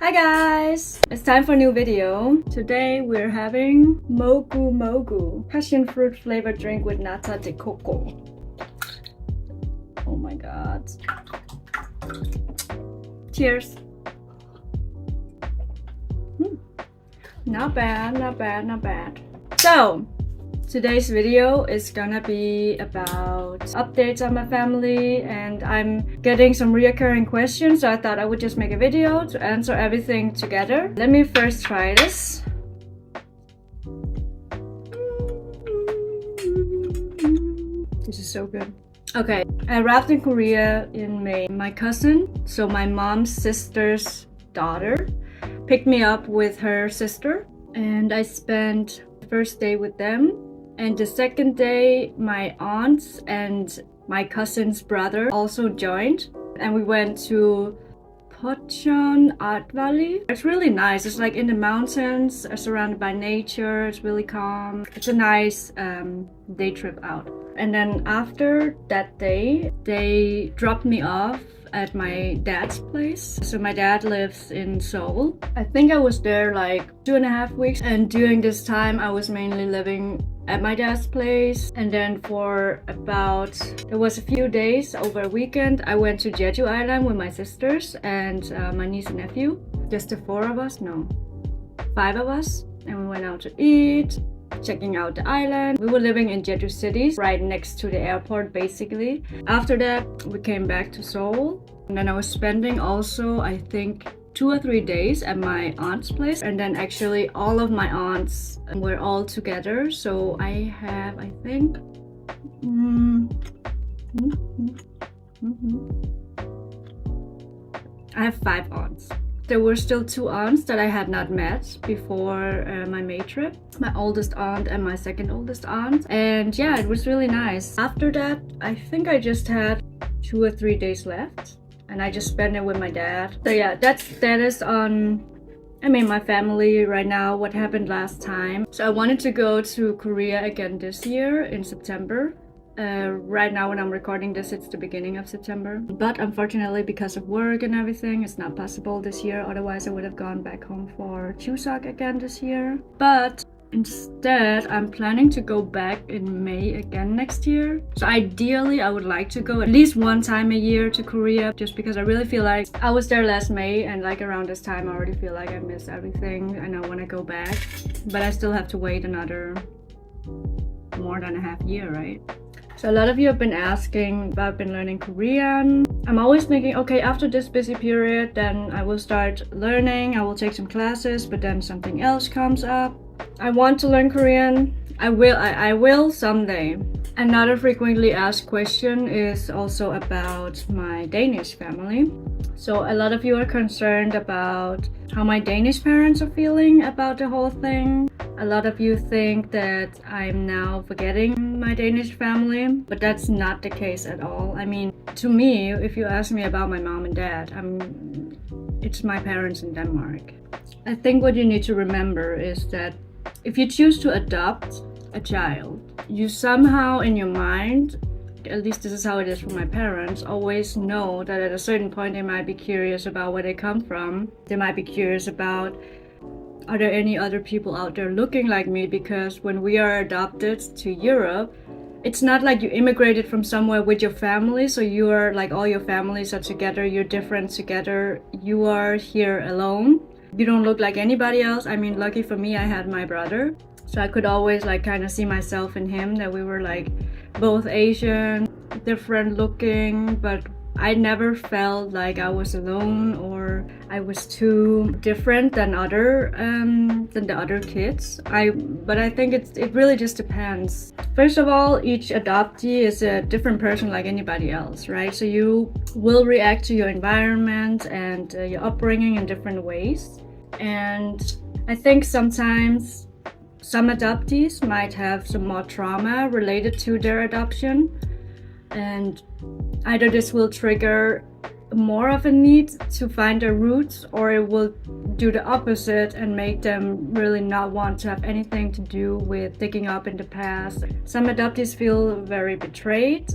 Hi guys! It's time for a new video. Today we're having Mogu Mogu, passion fruit flavored drink with nata de coco. Oh my god. Cheers! Not bad, not bad, not bad. So, today's video is gonna be about updates on my family, and I'm getting some reoccurring questions, so I thought I would just make a video to answer everything together. Let me first try this. This is so good. Okay, I arrived in Korea in May. My cousin, so my mom's sister's daughter, picked me up with her sister, and I spent the first day with them. And the second day, my aunts and my cousin's brother also joined, and we went to Pocheon Art Valley. It's really nice. It's like in the mountains, surrounded by nature. It's really calm. It's a nice day trip out. And then after that day, they dropped me off at my dad's place. So my dad lives in Seoul. I think I was there like 2.5 weeks, and during this time I was mainly living at my dad's place. And then for there was a few days over a weekend, I went to Jeju Island with my sisters and my niece and nephew. Just the 4 of us, no, 5 of us. And we went out to eat, checking out the island. We were living in Jeju City, right next to the airport basically. After that, we came back to Seoul. And then I was spending also, I think, 2 or 3 days at my aunt's place. And then actually all of my aunts were all together. So I have, I think, I have 5 aunts. There were still 2 aunts that I had not met before my May trip. My oldest aunt and my second oldest aunt. And yeah, it was really nice. After that, I think I just had 2 or 3 days left. And I just spent it with my dad. So yeah, that's status on, my family right now, what happened last time. So I wanted to go to Korea again this year in September. Right now when I'm recording this, it's the beginning of September. But unfortunately, because of work and everything, it's not possible this year. Otherwise, I would have gone back home for Chuseok again this year. But instead, I'm planning to go back in May again next year. So ideally, I would like to go at least 1 time a year to Korea, just because I really feel like I was there last May, and like around this time, I already feel like I missed everything and I want to go back. But I still have to wait another more than a half year, right? So a lot of you have been asking about learning Korean. I'm always thinking, okay, after this busy period, then I will start learning. I will take some classes, but then something else comes up. I want to learn Korean. I will someday. Another frequently asked question is also about my Danish family. So a lot of you are concerned about how my Danish parents are feeling about the whole thing. A lot of you think that I'm now forgetting my Danish family, but that's not the case at all. To me, if you ask me about my mom and dad, it's my parents in Denmark. I think what you need to remember is that if you choose to adopt a child, you somehow in your mind, at least this is how it is for my parents, always know that at a certain point they might be curious about where they come from. They might be curious about, are there any other people out there looking like me? Because when we are adopted to Europe, it's not like you immigrated from somewhere with your family, so you are like all your families are together, you're different together, you are here alone. You don't look like anybody else. Lucky for me, I had my brother. So I could always kind of see myself in him, that we were both Asian, different looking, but I never felt like I was alone or I was too different than the other kids. But I think it really just depends. First of all, each adoptee is a different person like anybody else, right? So you will react to your environment and your upbringing in different ways. And I think sometimes some adoptees might have some more trauma related to their adoption, and either this will trigger more of a need to find their roots, or it will do the opposite and make them really not want to have anything to do with digging up in the past. Some adoptees feel very betrayed.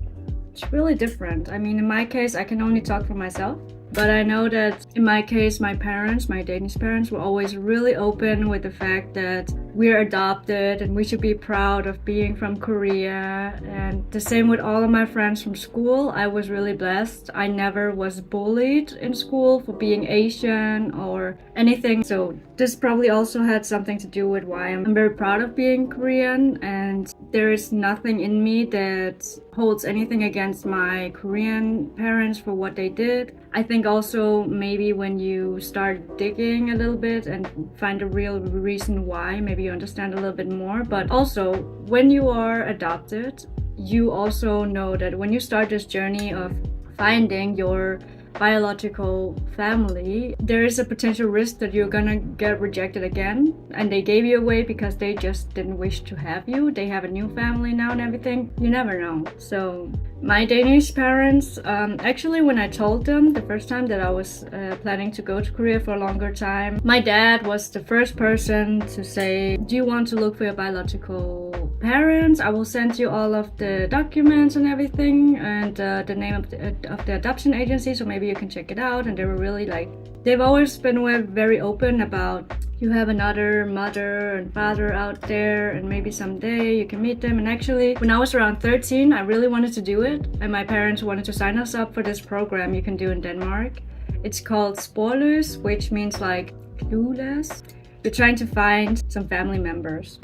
It's really different. In my case, I can only talk for myself. But I know that in my case, my Danish parents, were always really open with the fact that we're adopted and we should be proud of being from Korea. And the same with all of my friends from school. I was really blessed. I never was bullied in school for being Asian or anything. So this probably also had something to do with why I'm very proud of being Korean, and there is nothing in me that holds anything against my Korean parents for what they did. I think also maybe when you start digging a little bit and find a real reason why, maybe you understand a little bit more. But also when you are adopted, you also know that when you start this journey of finding your biological family, there is a potential risk that you're gonna get rejected again, and they gave you away because they just didn't wish to have you. They have a new family now and everything. You never know. So my Danish parents, actually when I told them the first time that I was planning to go to Korea for a longer time, my dad was the first person to say, do you want to look for your biological parents? I will send you all of the documents and everything, and the name of the adoption agency, so maybe you can check it out. And they were really like, they've always been very open about, you have another mother and father out there, and maybe someday you can meet them. And actually, when I was around 13, I really wanted to do it, and my parents wanted to sign us up for this program you can do in Denmark. It's called Sporløs, which means like clueless. You're trying to find some family members.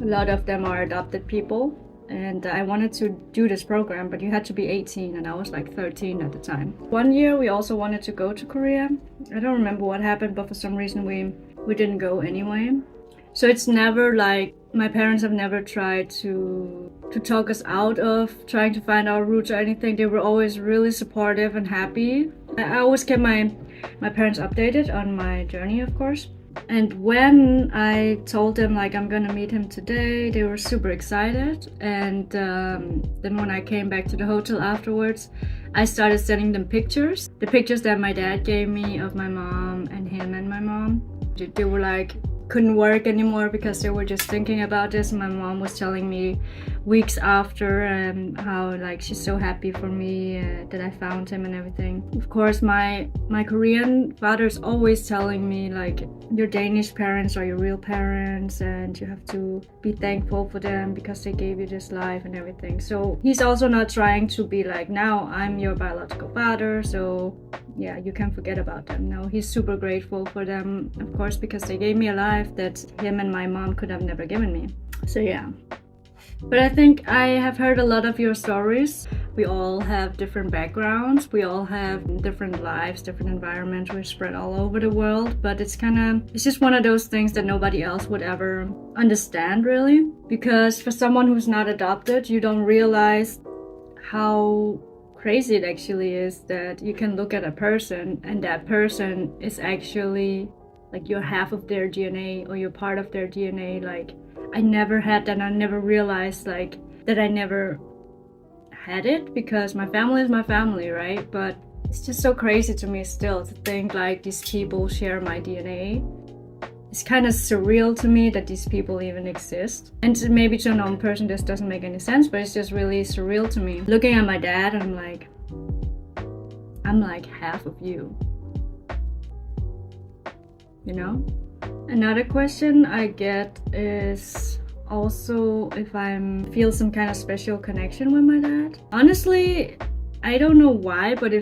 A lot of them are adopted people, and I wanted to do this program, but you had to be 18 and I was like 13 at the time. One year we also wanted to go to Korea. I don't remember what happened, but for some reason we didn't go anyway. So it's never like, my parents have never tried to talk us out of trying to find our roots or anything. They were always really supportive and happy. I always kept my parents updated on my journey, of course. And when I told them like I'm gonna meet him today, they were super excited. And then when I came back to the hotel afterwards, I started sending them pictures. The pictures that my dad gave me of my mom and him and my mom. They were like, couldn't work anymore because they were just thinking about this. My mom was telling me weeks after how like she's so happy for me that I found him and everything. Of course, my Korean father's always telling me like, your Danish parents are your real parents and you have to be thankful for them because they gave you this life and everything. So he's also not trying to be like, now I'm your biological father, so yeah, you can forget about them. No, he's super grateful for them, of course, because they gave me a life that him and my mom could have never given me. So yeah. But I think I have heard a lot of your stories. We all have different backgrounds. We all have different lives, different environments. We're spread all over the world. But it's just one of those things that nobody else would ever understand, really. Because for someone who's not adopted, you don't realize how crazy it actually is that you can look at a person and that person is actually like you're half of their DNA or you're part of their DNA. Like, I never had that. I never realized like that I never had it, because my family is my family, right? But it's just so crazy to me still to think like these people share my DNA. It's kind of surreal to me that these people even exist. And maybe to a normal person this doesn't make any sense, but it's just really surreal to me. Looking at my dad, I'm like half of you. You know? Another question I get is also if I feel some kind of special connection with my dad. Honestly, I don't know why, but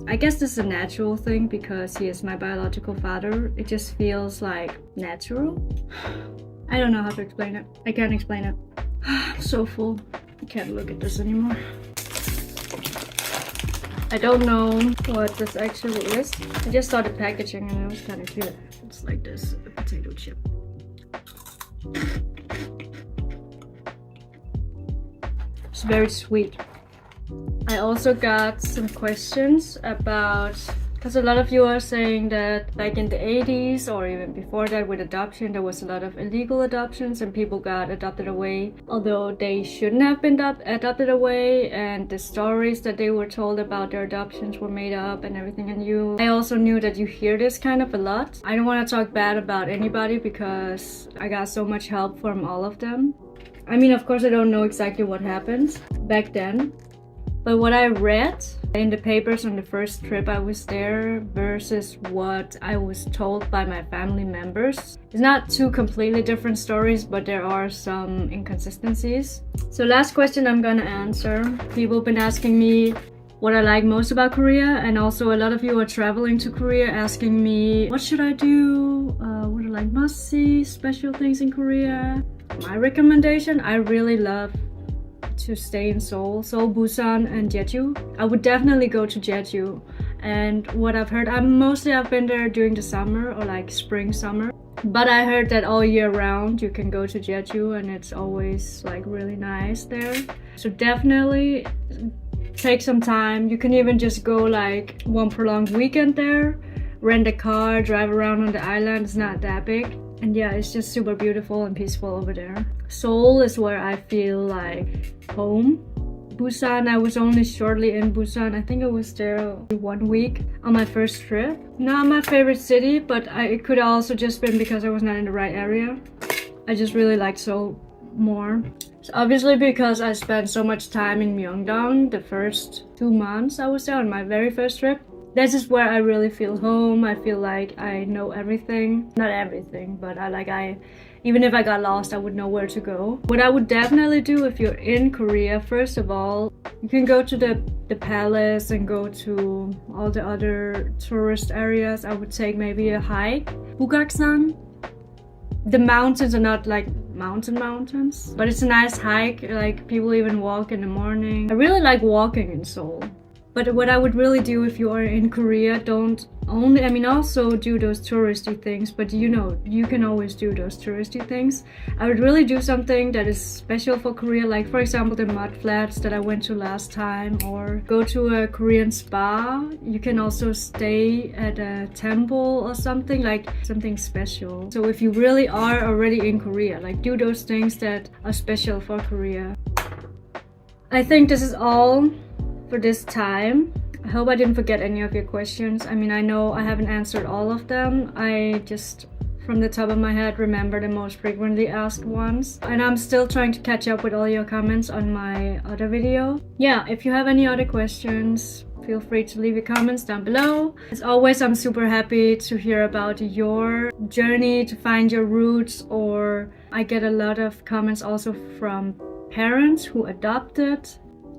I guess this is a natural thing because he is my biological father. It just feels like natural. I don't know how to explain it. I can't explain it. I'm so full. I can't look at this anymore. I don't know what this actually is. I just saw the packaging and it was kind of cute. It's like this, a potato chip. It's very sweet. I also got some questions about, because a lot of you are saying that like in the 80s or even before that with adoption, there was a lot of illegal adoptions and people got adopted away, although they shouldn't have been adopted away, and the stories that they were told about their adoptions were made up and everything. And I also knew that you hear this kind of a lot. I don't want to talk bad about anybody because I got so much help from all of them. I mean, of course, I don't know exactly what happened back then. But what I read in the papers on the first trip I was there versus what I was told by my family members, it's not two completely different stories, but there are some inconsistencies. So last question I'm gonna answer. People have been asking me what I like most about Korea, and also a lot of you are traveling to Korea asking me what should I do, what are like must-see special things in Korea. My recommendation, I really love to stay in Seoul, Busan, and Jeju. I would definitely go to Jeju. And what I've heard, I've been there during the summer or like spring, summer. But I heard that all year round you can go to Jeju and it's always like really nice there. So definitely take some time. You can even just go like one prolonged weekend there, rent a car, drive around on the island. It's not that big. And yeah, it's just super beautiful and peaceful over there. Seoul is where I feel like home. Busan, I was only shortly in Busan. I think I was there 1 week on my first trip. Not my favorite city, but it could also just been because I was not in the right area. I just really liked Seoul more. So obviously because I spent so much time in Myeongdong the first 2 months I was there on my very first trip. This is where I really feel home. I feel like I know everything. Not everything, but even if I got lost, I would know where to go. What I would definitely do if you're in Korea, first of all, you can go to the palace and go to all the other tourist areas. I would take maybe a hike. Bugaksan. The mountains are not like mountains, but it's a nice hike. Like people even walk in the morning. I really like walking in Seoul. But what I would really do if you are in Korea, also do those touristy things, but you can always do those touristy things. I would really do something that is special for Korea, like for example the mud flats that I went to last time, or go to a Korean spa. You can also stay at a temple or something, like something special. So if you really are already in Korea, like do those things that are special for Korea. I think this is all for this time. I hope I didn't forget any of your questions. I know I haven't answered all of them. I just, from the top of my head, remember the most frequently asked ones. And I'm still trying to catch up with all your comments on my other video. Yeah, if you have any other questions, feel free to leave your comments down below. As always, I'm super happy to hear about your journey to find your roots, or I get a lot of comments also from parents who adopted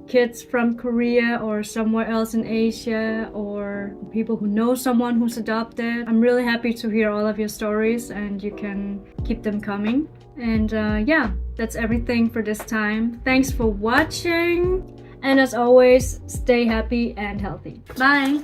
kids from Korea or somewhere else in Asia, or people who know someone who's adopted. I'm really happy to hear all of your stories, and you can keep them coming. And yeah, that's everything for this time. Thanks for watching, and as always, stay happy and healthy. Bye!